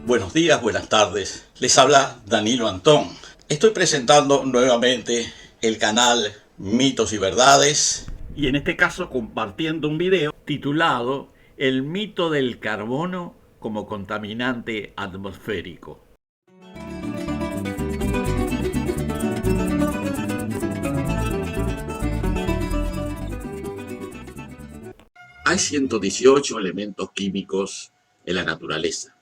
Buenos días, buenas tardes. Les habla Danilo Antón. Estoy presentando nuevamente el canal Mitos y Verdades. Y en este caso compartiendo un video titulado El mito del carbono como contaminante atmosférico. Hay 118 elementos químicos en la naturaleza.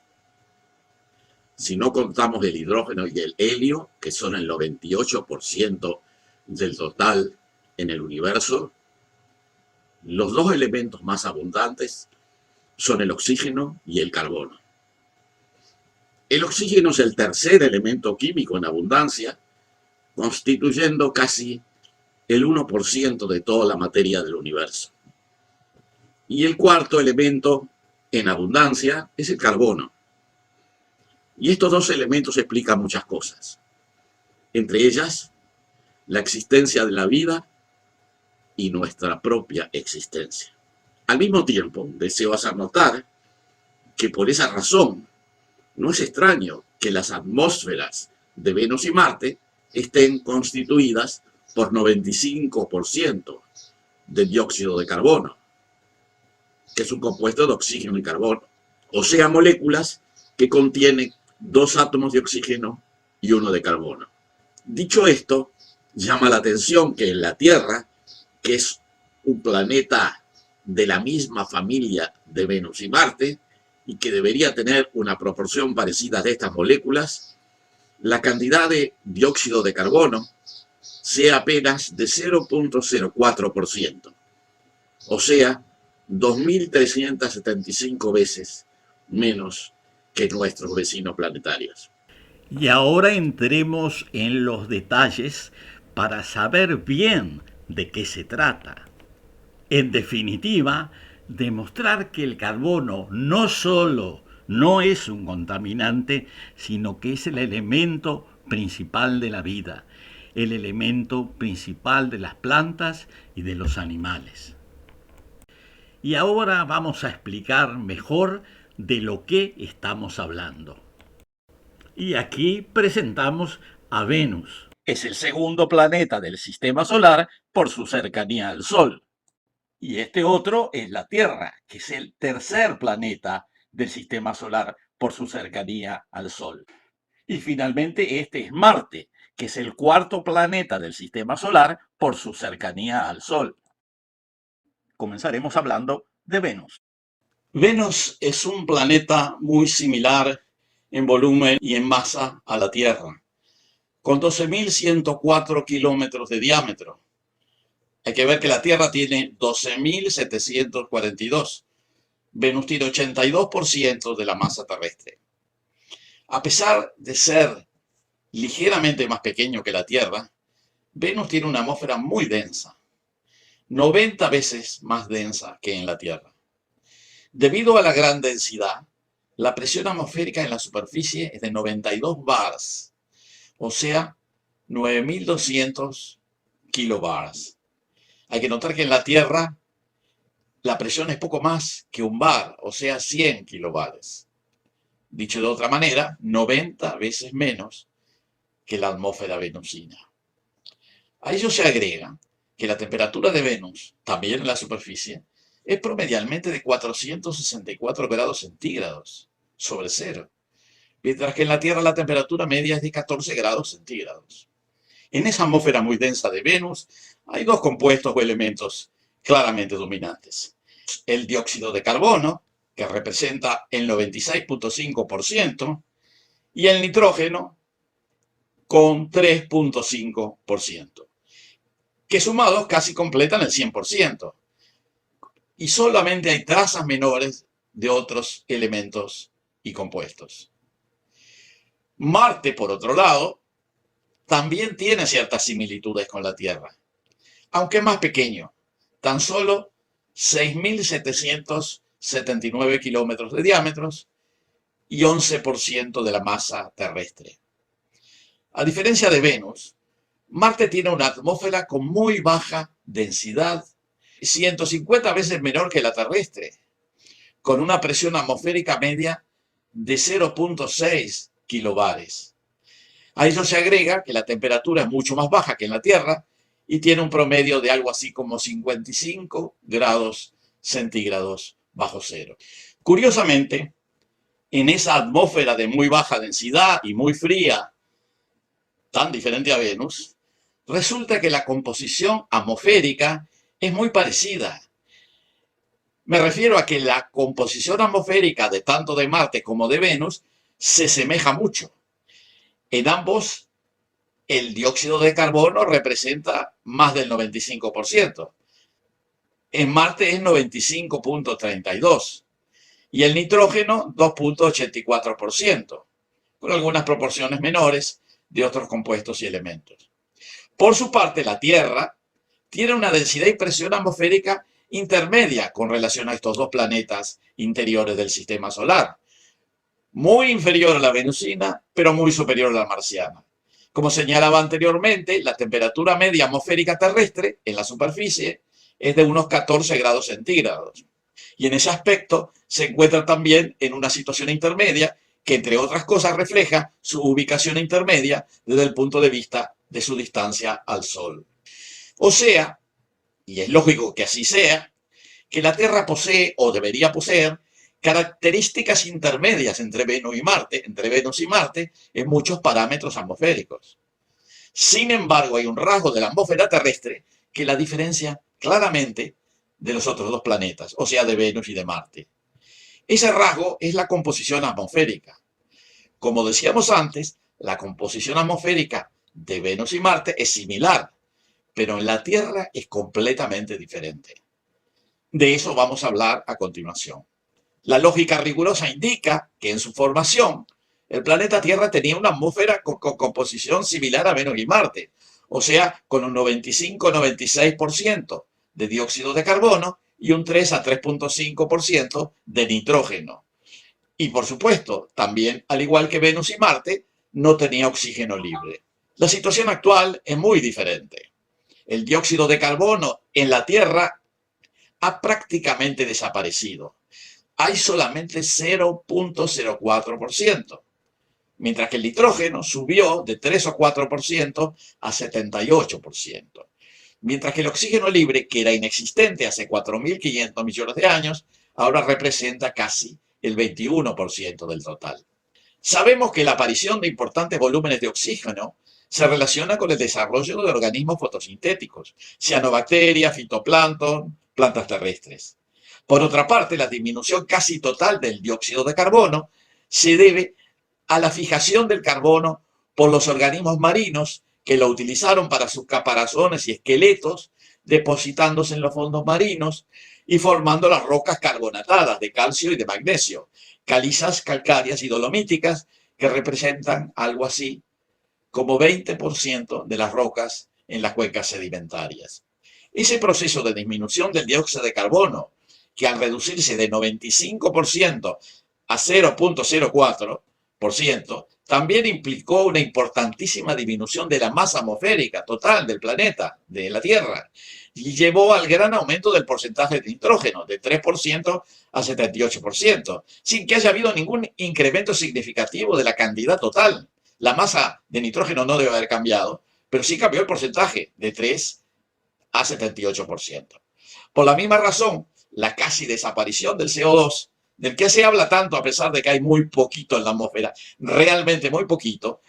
Si no contamos el hidrógeno y el helio, que son el 98% del total en el universo, los dos elementos más abundantes son el oxígeno y el carbono. El oxígeno es el tercer elemento químico en abundancia, constituyendo casi el 1% de toda la materia del universo. Y el cuarto elemento en abundancia es el carbono. Y estos dos elementos explican muchas cosas, entre ellas la existencia de la vida y nuestra propia existencia. Al mismo tiempo, deseo hacer notar que por esa razón no es extraño que las atmósferas de Venus y Marte estén constituidas por 95% de dióxido de carbono, que es un compuesto de oxígeno y carbono, o sea, moléculas que contienen 2 átomos de oxígeno y 1 de carbono. Dicho esto, llama la atención que en la Tierra, que es un planeta de la misma familia de Venus y Marte, y que debería tener una proporción parecida de estas moléculas, la cantidad de dióxido de carbono sea apenas de 0,04%, o sea, 2.375 veces menos que nuestros vecinos planetarios. Y ahora entremos en los detalles para saber bien de qué se trata. En definitiva, demostrar que el carbono no solo no es un contaminante, sino que es el elemento principal de la vida, el elemento principal de las plantas y de los animales. Y ahora vamos a explicar mejor de lo que estamos hablando. Y aquí presentamos a Venus. Es el segundo planeta del sistema solar por su cercanía al Sol. Y este otro es la Tierra, que es el tercer planeta del sistema solar por su cercanía al Sol. Y finalmente este es Marte, que es el cuarto planeta del sistema solar por su cercanía al Sol. Comenzaremos hablando de Venus. Venus es un planeta muy similar en volumen y en masa a la Tierra, con 12.104 kilómetros de diámetro. Hay que ver que la Tierra tiene 12.742. Venus tiene 82% de la masa terrestre. A pesar de ser ligeramente más pequeño que la Tierra, Venus tiene una atmósfera muy densa, 90 veces más densa que en la Tierra. Debido a la gran densidad, la presión atmosférica en la superficie es de 92 bars, o sea, 9.200 kilobars. Hay que notar que en la Tierra la presión es poco más que un bar, o sea, 100 kilobares. Dicho de otra manera, 90 veces menos que la atmósfera venusina. A ello se agrega que la temperatura de Venus, también en la superficie, es promedialmente de 464 grados centígrados sobre cero, mientras que en la Tierra la temperatura media es de 14 grados centígrados. En esa atmósfera muy densa de Venus hay dos compuestos o elementos claramente dominantes. El dióxido de carbono, que representa el 96,5%, y el nitrógeno, con 3,5%, que sumados casi completan el 100%. Y solamente hay trazas menores de otros elementos y compuestos. Marte, por otro lado, también tiene ciertas similitudes con la Tierra, aunque más pequeño, tan solo 6.779 kilómetros de diámetro y 11% de la masa terrestre. A diferencia de Venus, Marte tiene una atmósfera con muy baja densidad, 150 veces menor que la terrestre, con una presión atmosférica media de 0,6 kilobares. A ello se agrega que la temperatura es mucho más baja que en la Tierra y tiene un promedio de algo así como 55 grados centígrados bajo cero. Curiosamente, en esa atmósfera de muy baja densidad y muy fría, tan diferente a Venus, resulta que la composición atmosférica es muy parecida. Me refiero a que la composición atmosférica de tanto de Marte como de Venus se semeja mucho. En ambos, el dióxido de carbono representa más del 95%. En Marte es 95,32% y el nitrógeno 2,84%, con algunas proporciones menores de otros compuestos y elementos. Por su parte, la Tierra tiene una densidad y presión atmosférica intermedia con relación a estos dos planetas interiores del sistema solar, muy inferior a la venusina, pero muy superior a la marciana. Como señalaba anteriormente, la temperatura media atmosférica terrestre en la superficie es de unos 14 grados centígrados. Y en ese aspecto se encuentra también en una situación intermedia que, entre otras cosas, refleja su ubicación intermedia desde el punto de vista de su distancia al Sol. O sea, y es lógico que así sea, que la Tierra posee o debería poseer características intermedias entre Venus y Marte en muchos parámetros atmosféricos. Sin embargo, hay un rasgo de la atmósfera terrestre que la diferencia claramente de los otros dos planetas, o sea, de Venus y de Marte. Ese rasgo es la composición atmosférica. Como decíamos antes, la composición atmosférica de Venus y Marte es similar, pero en la Tierra es completamente diferente. De eso vamos a hablar a continuación. La lógica rigurosa indica que en su formación el planeta Tierra tenía una atmósfera con composición similar a Venus y Marte, o sea, con un 95-96% de dióxido de carbono y un 3 a 3,5% de nitrógeno. Y por supuesto, también, al igual que Venus y Marte, no tenía oxígeno libre. La situación actual es muy diferente. El dióxido de carbono en la Tierra ha prácticamente desaparecido. Hay solamente 0,04%, mientras que el nitrógeno subió de 3 o 4% a 78%, mientras que el oxígeno libre, que era inexistente hace 4.500 millones de años, ahora representa casi el 21% del total. Sabemos que la aparición de importantes volúmenes de oxígeno se relaciona con el desarrollo de organismos fotosintéticos, cianobacterias, fitoplancton, plantas terrestres. Por otra parte, la disminución casi total del dióxido de carbono se debe a la fijación del carbono por los organismos marinos que lo utilizaron para sus caparazones y esqueletos, depositándose en los fondos marinos y formando las rocas carbonatadas de calcio y de magnesio, calizas calcáreas y dolomíticas que representan algo así como 20% de las rocas en las cuencas sedimentarias. Ese proceso de disminución del dióxido de carbono, que al reducirse de 95% a 0,04%, también implicó una importantísima disminución de la masa atmosférica total del planeta, de la Tierra, y llevó al gran aumento del porcentaje de nitrógeno, de 3% a 78%, sin que haya habido ningún incremento significativo de la cantidad total. La masa de nitrógeno no debe haber cambiado, pero sí cambió el porcentaje de 3 a 78%. Por la misma razón, la casi desaparición del CO2, del que se habla tanto a pesar de que hay muy poquito en la atmósfera, realmente muy poquito,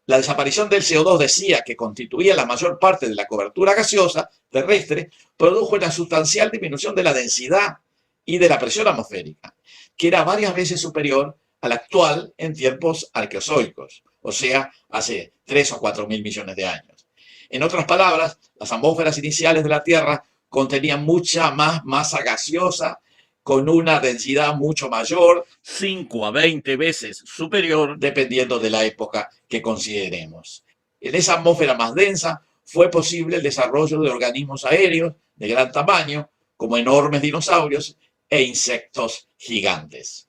la desaparición del CO2 decía que constituía la mayor parte de la cobertura gaseosa terrestre, produjo una sustancial disminución de la densidad y de la presión atmosférica, que era varias veces superior a la actual en tiempos arqueozoicos, o sea, hace 3 o 4 mil millones de años. En otras palabras, las atmósferas iniciales de la Tierra contenían mucha más masa gaseosa con una densidad mucho mayor, 5 a 20 veces superior, dependiendo de la época que consideremos. En esa atmósfera más densa fue posible el desarrollo de organismos aéreos de gran tamaño, como enormes dinosaurios e insectos gigantes.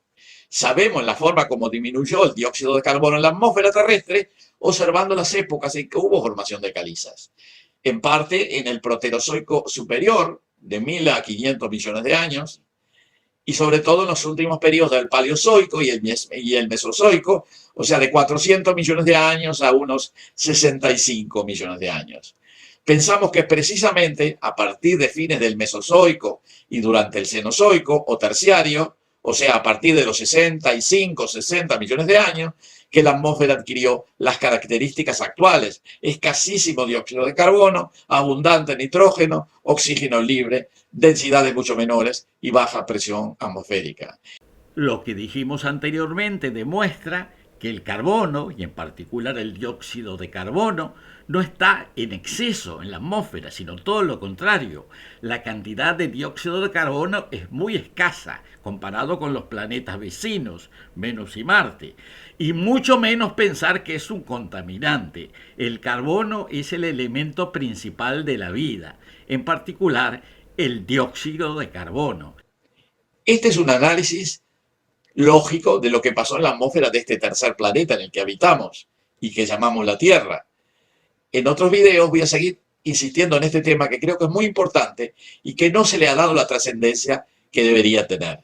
Sabemos la forma como disminuyó el dióxido de carbono en la atmósfera terrestre observando las épocas en que hubo formación de calizas. En parte en el Proterozoico superior, de 1.000 a 500 millones de años, y sobre todo en los últimos periodos del Paleozoico y el Mesozoico, o sea, de 400 millones de años a unos 65 millones de años. Pensamos que precisamente a partir de fines del Mesozoico y durante el Cenozoico o Terciario, o sea, a partir de los 65, 60 millones de años, que la atmósfera adquirió las características actuales: escasísimo dióxido de carbono, abundante nitrógeno, oxígeno libre, densidades mucho menores y baja presión atmosférica. Lo que dijimos anteriormente demuestra que el carbono, y en particular el dióxido de carbono, no está en exceso en la atmósfera, sino todo lo contrario. La cantidad de dióxido de carbono es muy escasa comparado con los planetas vecinos, Venus y Marte. Y mucho menos pensar que es un contaminante. El carbono es el elemento principal de la vida, en particular el dióxido de carbono. Este es un análisis lógico de lo que pasó en la atmósfera de este tercer planeta en el que habitamos y que llamamos la Tierra. En otros videos voy a seguir insistiendo en este tema, que creo que es muy importante y que no se le ha dado la trascendencia que debería tener.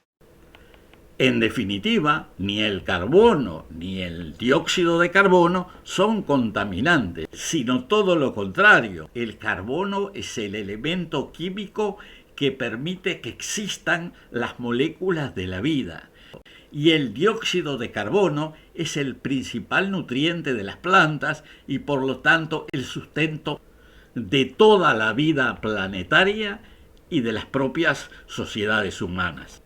En definitiva, ni el carbono ni el dióxido de carbono son contaminantes, sino todo lo contrario. El carbono es el elemento químico que permite que existan las moléculas de la vida. Y el dióxido de carbono es el principal nutriente de las plantas y por lo tanto el sustento de toda la vida planetaria y de las propias sociedades humanas.